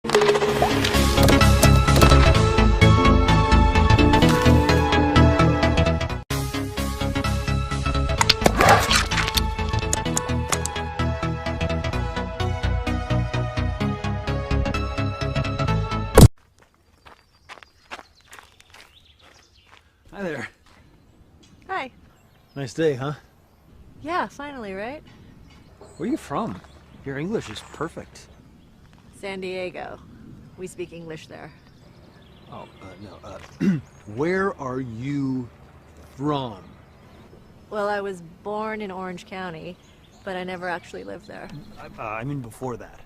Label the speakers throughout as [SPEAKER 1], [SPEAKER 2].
[SPEAKER 1] Hi there.
[SPEAKER 2] Hi.
[SPEAKER 1] Nice day, huh?
[SPEAKER 2] Yeah, finally, right?
[SPEAKER 1] Where are you from? Your English is perfect.
[SPEAKER 2] San Diego. We speak English there.
[SPEAKER 1] Oh, no. Where are you from?
[SPEAKER 2] Well, I was born in Orange County, but I never actually lived there.
[SPEAKER 1] I mean before that.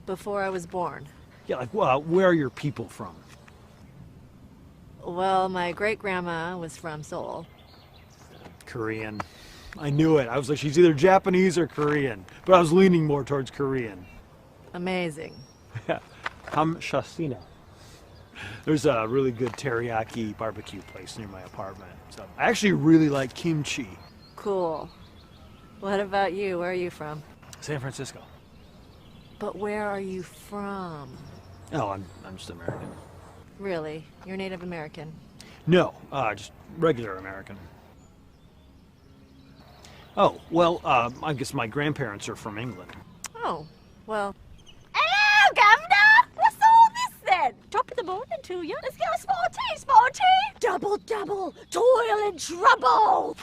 [SPEAKER 2] Before I was born.
[SPEAKER 1] Yeah, like, where are your people from?
[SPEAKER 2] Well, my great-grandma was from Seoul.
[SPEAKER 1] Korean. I knew it. I was like, she's either Japanese or Korean. But I was leaning more towards Korean.
[SPEAKER 2] Amazing.
[SPEAKER 1] Yeah. Hamshasina. There's a really good teriyaki barbecue place near my apartment. So I actually really like kimchi.
[SPEAKER 2] Cool. What about you? Where are you from?
[SPEAKER 1] San Francisco.
[SPEAKER 2] But where are you from?
[SPEAKER 1] Oh, I'm just American.
[SPEAKER 2] Really? You're Native American?
[SPEAKER 1] No, just regular American. Oh, well, I guess my grandparents are from England.
[SPEAKER 2] Oh, well. Hello, Governor! What's all this then? Top of the morning to you. Let's get a small tea. Double, toil and trouble.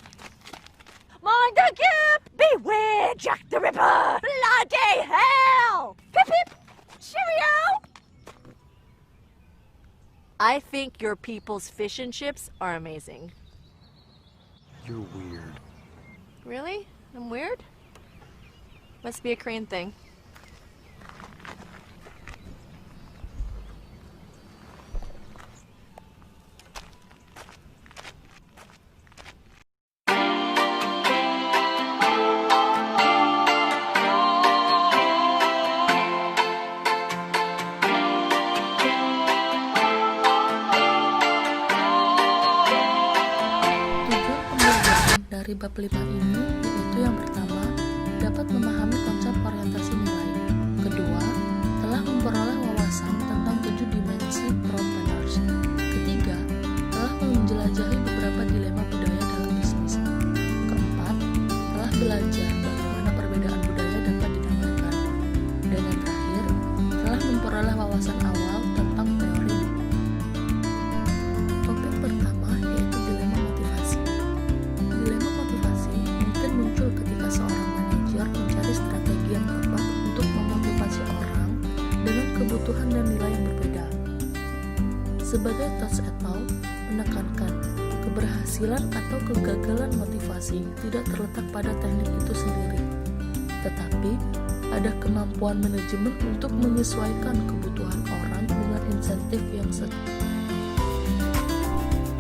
[SPEAKER 2] Mind the gap! Beware, Jack the Ripper! Bloody hell! Pip pip! Cheerio! I think your people's fish and chips are amazing.
[SPEAKER 1] You're weird.
[SPEAKER 2] Really? I'm weird? Must be a Korean thing.
[SPEAKER 3] Dari bab 5 ini yaitu yang pertama, dapat memahami konsep orientasi nilai. Kedua, telah memperoleh wawasan tentang 7 dimensi propreneurs. Ketiga, telah menjelajahi beberapa dilema budaya dalam bisnis. Keempat, telah belajar bagaimana perbedaan budaya dapat dinamakan. Dan yang terakhir, telah memperoleh wawasan awal tentang teori. Topik pertama yaitu dilema motivasi. Dilema motivasi mungkin muncul ketika seorang manajer mencari strategi yang tepat untuk memotivasi orang dengan kebutuhan dan nilai yang berbeda. Sebagai Tots et al. Menekankan, keberhasilan atau kegagalan motivasi tidak terletak pada teknik itu sendiri, tetapi pada kemampuan manajemen untuk menyesuaikan kebutuhan orang dengan insentif yang sesuai.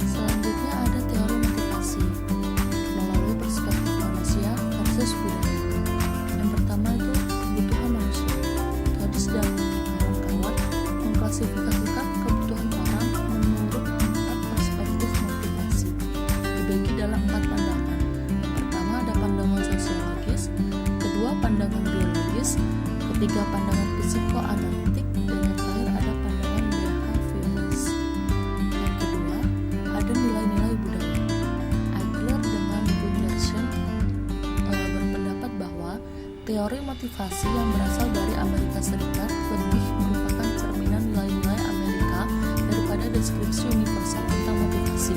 [SPEAKER 3] Selanjutnya ada teori motivasi melalui perspektif manusia versus budaya. Yang pertama itu kebutuhan manusia. Todis dan kawan-kawan mengklasifikasikan kebutuhan orang menurut 4 perspektif motivasi, dibagi dalam 4 pandangan. Yang pertama ada pandangan sosiologis, kedua pandangan biologis, ketiga pandangan psikoanalitik, dan yang terakhir ada pandangan behavioralis. Yang kedua ada nilai-nilai budaya. Adler dengan Gundersen berpendapat bahwa teori motivasi yang berasal dari Amerika Serikat lebih merupakan cerminan nilai-nilai Amerika daripada deskripsi universal tentang motivasi.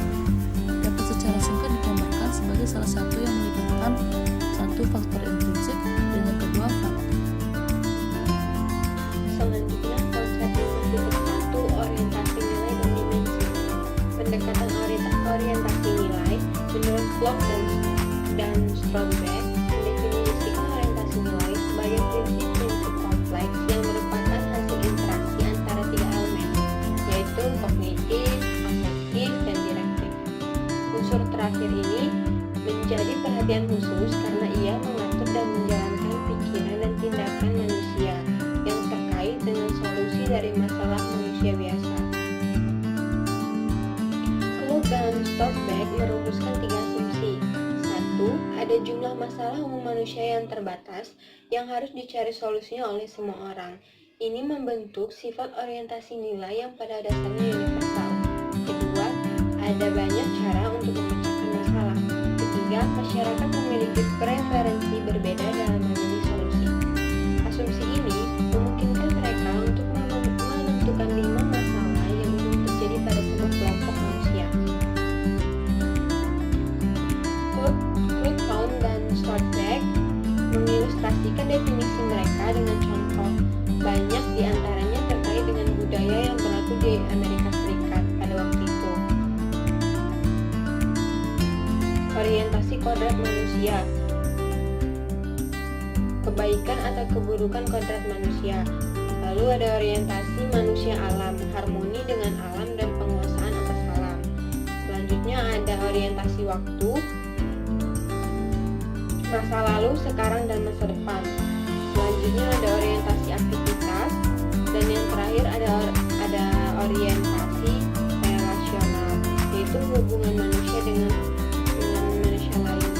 [SPEAKER 3] Dapat secara singkat digambarkan sebagai salah satu yang melibatkan satu faktor intrinsik dan yang kedua faktor.
[SPEAKER 4] Selanjutnya, konsep yang satu orientasi nilai dan dimensi. Pendekatan orientasi nilai menurut Block dan Stromberg mendefinisikan orientasi nilai sebagai prinsip-prinsip kompleks yang merupakan hasil interaksi antara 3 elemen, yaitu kognitif, afektif, dan direktif. Unsur terakhir ini menjadi perhatian khusus karena ia mengatur dan menjalankan pikiran dan tindakan manusia yang terkait dengan solusi dari masalah manusia biasa. Klug dan Stolberg merumuskan 3 asumsi. 1. Ada jumlah masalah umum manusia yang terbatas yang harus dicari solusinya oleh semua orang. Ini membentuk sifat orientasi nilai yang pada dasarnya universal. Kedua, ada banyak cara untuk memecahkan masalah. Ketiga, masyarakat memiliki preferensi berbeda dalam memilih solusi. Asumsi ini memungkinkan mereka untuk menentukan 5 masalah yang umum terjadi pada sebuah kelompok manusia. Kluckhohn dan Stolberg mengilustrasikan definisi mereka dengan contoh. Banyak di antaranya terkait dengan budaya yang berlaku di Amerika Serikat pada waktu itu. Orientasi kodrat manusia. Kebaikan atau keburukan kodrat manusia. Lalu ada orientasi manusia alam, harmoni dengan alam dan penguasaan atas alam. Selanjutnya ada orientasi waktu, masa lalu, sekarang, dan masa depan. Selanjutnya ada orientasi aktivitas, dan yang terakhir ada orientasi relasional, yaitu hubungan manusia dengan manusia lain.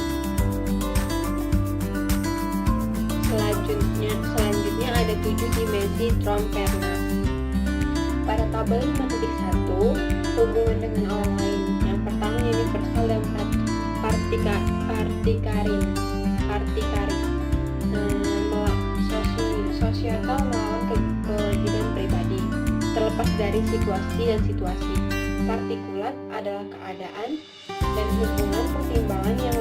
[SPEAKER 4] Selanjutnya ada 7 dimensi Trompernas. Pada tabel 5.1, hubungan dengan orang lain. Yang pertama universal dan partikaris. Sosial melawan kewajiban pribadi, terlepas dari situasi dan situasi. Partikulat adalah keadaan dan hubungan pertimbangan yang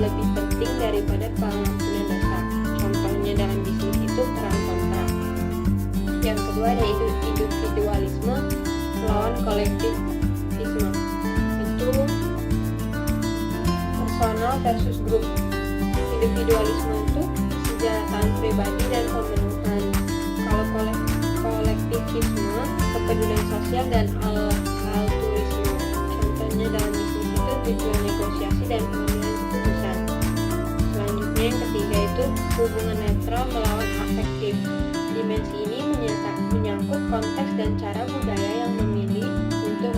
[SPEAKER 4] lebih penting daripada pengampunan dosa. Contohnya dalam bisnis itu perang kontrak. Yang kedua ada individualisme melawan kolektivisme. Itu personal versus grup. Individualisme itu kesejahteraan pribadi dan pemenuhan. Kalau kolektivisme, kepedulian sosial dan altruisme. Contohnya dalam bisnis itu tujuan negosiasi dan pengambilan keputusan. Selanjutnya yang ketiga itu hubungan netral melawan afektif. Dimensi ini menyangkut konteks dan cara budaya yang memilih untuk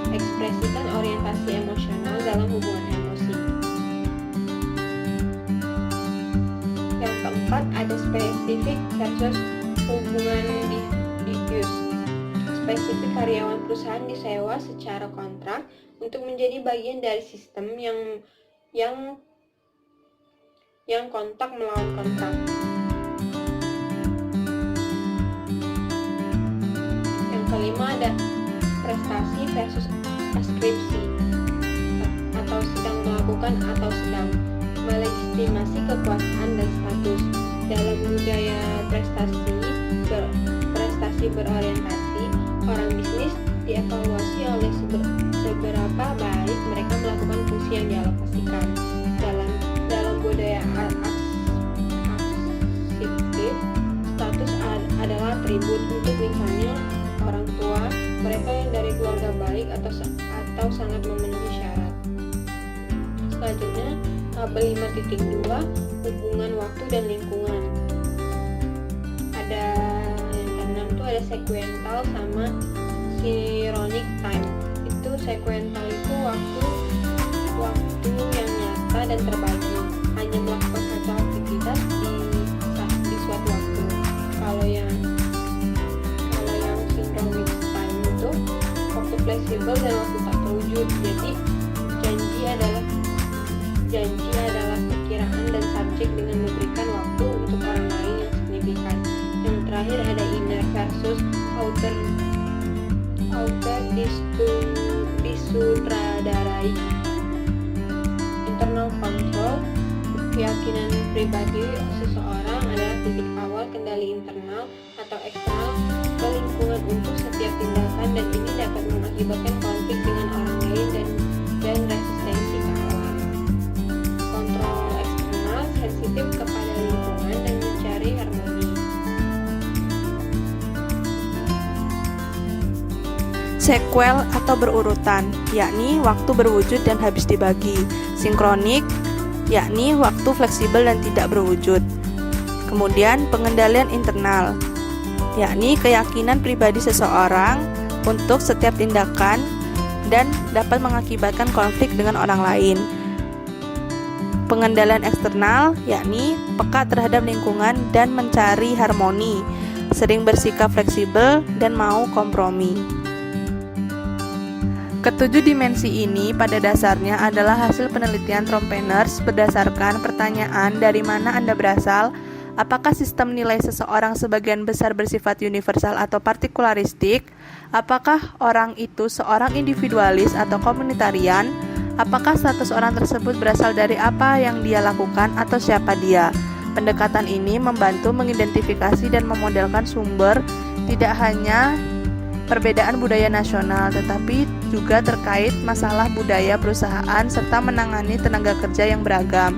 [SPEAKER 4] mengekspresikan orientasi emosional dalam hubungan emosi. Yang keempat ada spesifik versus hubungan diffuse. Spesifik karyawan perusahaan disewa secara kontrak untuk menjadi bagian dari sistem yang kontak melawan kontrak. Yang kelima ada prestasi versus askripsi, atau sedang melakukan atau sedang melegitimasi kekuasaan dan status. Dalam budaya prestasi berorientasi, orang bisnis dievaluasi oleh seberapa baik mereka melakukan fungsi yang dialokasikan. Dalam budaya akseptif, status adalah atribut. Untuk misalnya orang tua, mereka yang dari keluarga baik atau sangat memenuhi syarat. Selanjutnya tabel 5.2 hubungan waktu dan lingkungan. Ada yang keenam itu ada sequential sama synchronic time. Itu sequential itu waktu yang nyata dan terbagi, hanya melakukan satu aktivitas di suatu waktu. Kalau yang synchronic time itu waktu fleksibel dan waktu tak terwujud. Jadi janji adalah perkiraan dan subjek dengan memberikan waktu untuk orang lain yang signifikan. Yang terakhir ada inner versus outer disutradarai. Internal control, keyakinan pribadi seseorang adalah titik awal kendali internal atau eksternal ke lingkungan untuk setiap tindakan, dan ini dapat mengakibatkan konflik dengan orang lain dan resistensi ke alam. Kontrol eksternal sensitif kepada lingkungan dan mencari harmoni.
[SPEAKER 3] Sequel atau berurutan, yakni waktu berwujud dan habis dibagi. Sinkronik, yakni waktu fleksibel dan tidak berwujud. Kemudian pengendalian internal, yakni keyakinan pribadi seseorang untuk setiap tindakan dan dapat mengakibatkan konflik dengan orang lain. Pengendalian eksternal, yakni peka terhadap lingkungan dan mencari harmoni. sering bersikap fleksibel, dan mau kompromi. Ketujuh dimensi ini pada dasarnya adalah hasil penelitian Trompeners berdasarkan pertanyaan dari mana Anda berasal, apakah sistem nilai seseorang sebagian besar bersifat universal atau partikularistik, apakah orang itu seorang individualis atau komunitarian, apakah status orang tersebut berasal dari apa yang dia lakukan atau siapa dia. Pendekatan ini membantu mengidentifikasi dan memodelkan sumber tidak hanya perbedaan budaya nasional, tetapi juga terkait masalah budaya perusahaan serta menangani tenaga kerja yang beragam.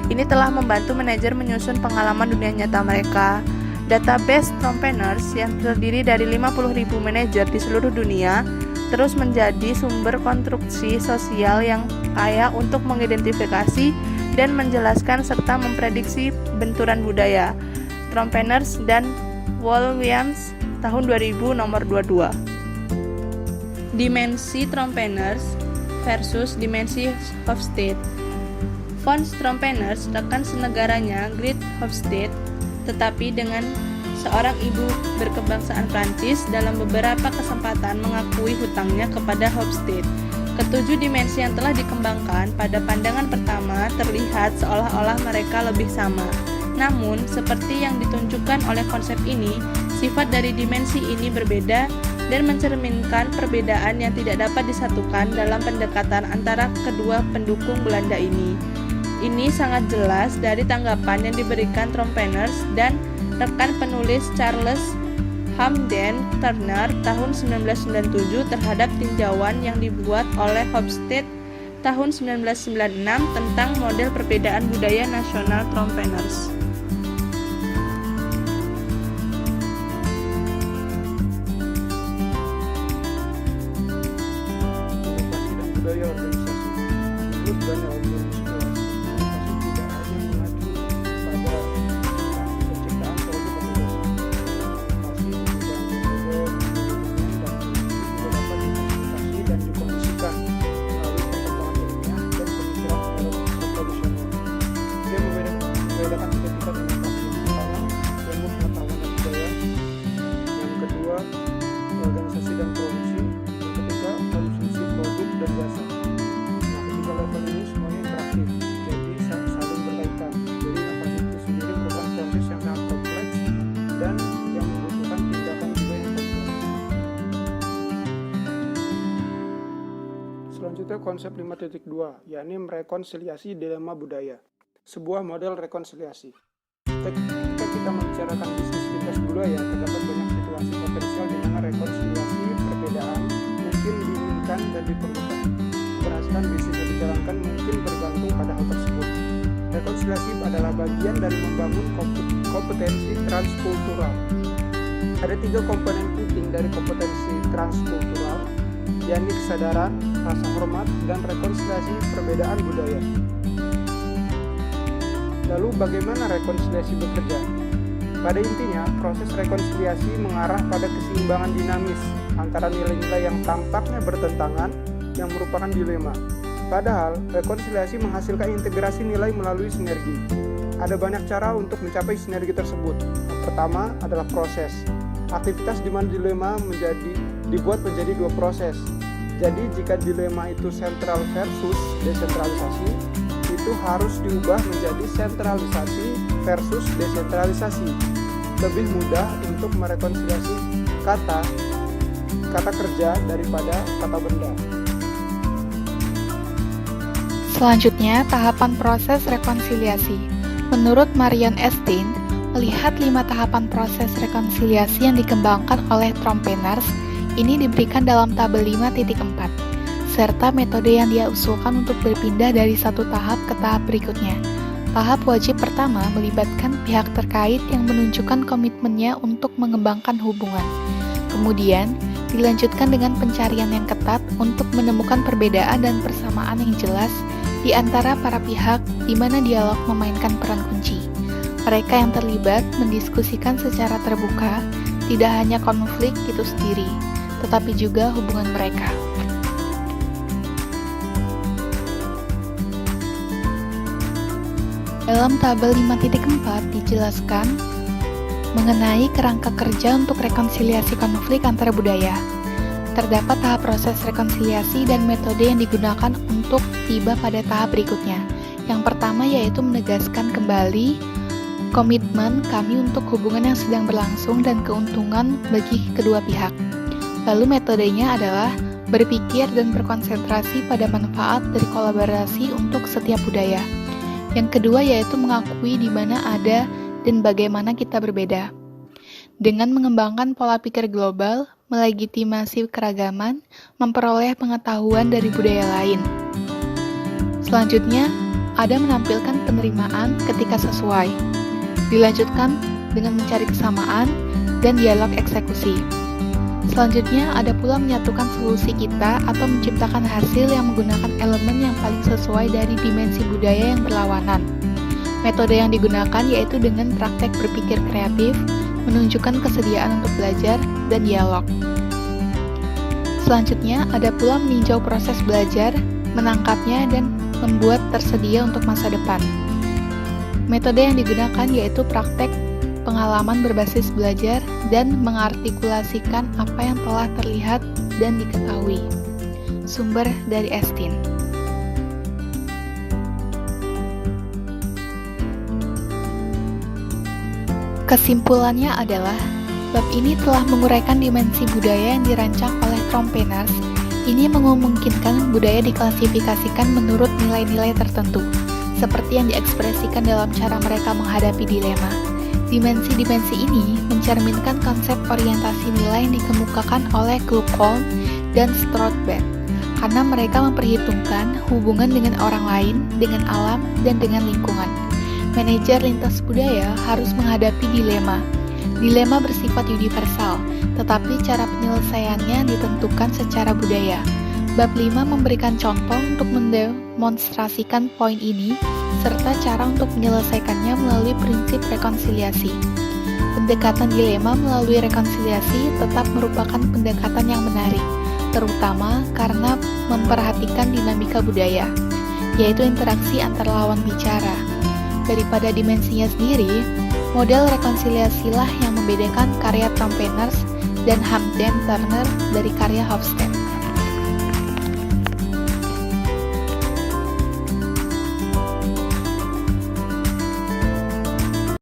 [SPEAKER 3] Ini telah membantu manajer menyusun pengalaman dunia nyata mereka. Database Trompeners yang terdiri dari 50.000 manajer di seluruh dunia terus menjadi sumber konstruksi sosial yang kaya untuk mengidentifikasi dan menjelaskan serta memprediksi benturan budaya. Trompeners dan Williams tahun 2000 nomor 22. Dimensi Trompeners versus dimensi Hofstede. Von Trompeners rekan senegaranya Grit Hofstede, tetapi dengan seorang ibu berkebangsaan Prancis dalam beberapa kesempatan mengakui hutangnya kepada Hofstede. Ketujuh dimensi yang telah dikembangkan pada pandangan pertama terlihat seolah-olah mereka lebih sama. Namun, seperti yang ditunjukkan oleh konsep ini, sifat dari dimensi ini berbeda dan mencerminkan perbedaan yang tidak dapat disatukan dalam pendekatan antara kedua pendukung Belanda ini. Ini sangat jelas dari tanggapan yang diberikan Trompeners dan rekan penulis Charles Hamden Turner tahun 1997 terhadap tinjauan yang dibuat oleh Hofstede tahun 1996 tentang model perbedaan budaya nasional Trompeners.
[SPEAKER 5] Inovasi dan budaya organisasi. Menurut Daniel 2011, inovasi tidak hanya mengacu pada penciptaan produk organisasi. Inovasi juga mencoba manajemen dan juga dapat diidentifikasi dan dikondisikan melalui perkembangan ilmiah dan pemikiran tradisional. Dia membedakan tiga tingkat inovasi. Yang pertama, ilmu pengetahuan dan budaya. Yang kedua, organisasi dan produksi. Yang ketiga, konsumsi produk dan jasa. Nah, ketiga level ini semuanya interaktif, jadi saling berkaitan. Jadi inovasi itu sendiri merupakan proses yang sangat kompleks dan yang membutuhkan tindakan juga yang kompleks. Selanjutnya konsep 5.2, yakni merekonsiliasi dilema budaya. Sebuah model rekonsiliasi. Ketika kita membicarakan bisnis lintas budaya, terdapat banyak situasi potensial di mana rekonsiliasi perbedaan mungkin diinginkan dan diperlukan. Keberhasilan bisnis yang dijalankan mungkin bergantung pada hal tersebut. Rekonsiliasi adalah bagian dari membangun kompetensi transkultural. Ada tiga komponen penting dari kompetensi transkultural, yakni kesadaran, rasa hormat, dan rekonsiliasi perbedaan budaya. Lalu bagaimana rekonsiliasi bekerja? Pada intinya, proses rekonsiliasi mengarah pada keseimbangan dinamis antara nilai-nilai yang tampaknya bertentangan yang merupakan dilema. Padahal, rekonsiliasi menghasilkan integrasi nilai melalui sinergi. Ada banyak cara untuk mencapai sinergi tersebut. Yang pertama adalah proses. Aktivitas di mana dilema dibuat menjadi dua proses. Jadi, jika dilema itu sentral versus desentralisasi, itu harus diubah menjadi sentralisasi versus desentralisasi. Lebih mudah untuk merekonsiliasi kata kerja daripada kata benda.
[SPEAKER 6] Selanjutnya, tahapan proses rekonsiliasi. Menurut Marion Estain, melihat 5 tahapan proses rekonsiliasi yang dikembangkan oleh Trompeners, ini diberikan dalam tabel 5.4. serta metode yang dia usulkan untuk berpindah dari satu tahap ke tahap berikutnya. Tahap wajib pertama melibatkan pihak terkait yang menunjukkan komitmennya untuk mengembangkan hubungan. Kemudian, dilanjutkan dengan pencarian yang ketat untuk menemukan perbedaan dan persamaan yang jelas di antara para pihak di mana dialog memainkan peran kunci. Mereka yang terlibat mendiskusikan secara terbuka tidak hanya konflik itu sendiri, tetapi juga hubungan mereka. Dalam tabel 5.4 dijelaskan mengenai kerangka kerja untuk rekonsiliasi konflik antar budaya. Terdapat tahap proses rekonsiliasi dan metode yang digunakan untuk tiba pada tahap berikutnya. Yang pertama yaitu menegaskan kembali komitmen kami untuk hubungan yang sedang berlangsung dan keuntungan bagi kedua pihak. Lalu metodenya adalah berpikir dan berkonsentrasi pada manfaat dari kolaborasi untuk setiap budaya. Yang kedua yaitu mengakui di mana ada dan bagaimana kita berbeda. Dengan mengembangkan pola pikir global, melegitimasi keragaman, memperoleh pengetahuan dari budaya lain. Selanjutnya, ada menampilkan penerimaan ketika sesuai. Dilanjutkan dengan mencari kesamaan dan dialog eksekusi. Selanjutnya, ada pula menyatukan solusi kita atau menciptakan hasil yang menggunakan elemen yang paling sesuai dari dimensi budaya yang berlawanan. Metode yang digunakan yaitu dengan praktek berpikir kreatif, menunjukkan kesediaan untuk belajar, dan dialog. Selanjutnya, ada pula meninjau proses belajar, menangkapnya, dan membuat tersedia untuk masa depan. Metode yang digunakan yaitu praktek pengalaman berbasis belajar dan mengartikulasikan apa yang telah terlihat dan diketahui. Sumber dari Estin. Kesimpulannya adalah, bab ini telah menguraikan dimensi budaya yang dirancang oleh Trompenaars. Ini memungkinkan budaya diklasifikasikan menurut nilai-nilai tertentu, seperti yang diekspresikan dalam cara mereka menghadapi dilema. Dimensi-dimensi ini mencerminkan konsep orientasi nilai yang dikemukakan oleh Kluckhohn dan Stroudbeck, karena mereka memperhitungkan hubungan dengan orang lain, dengan alam, dan dengan lingkungan. Manajer lintas budaya harus menghadapi dilema. Dilema bersifat universal, tetapi cara penyelesaiannya ditentukan secara budaya. Bab 5 memberikan contoh untuk mendemonstrasikan poin ini, serta cara untuk menyelesaikannya melalui prinsip rekonsiliasi. Pendekatan dilema melalui rekonsiliasi tetap merupakan pendekatan yang menarik, terutama karena memperhatikan dinamika budaya, yaitu interaksi antar lawan bicara. Daripada dimensinya sendiri, model rekonsiliasilah yang membedakan karya Trompenaars dan Hamden Turner dari karya Hofstede.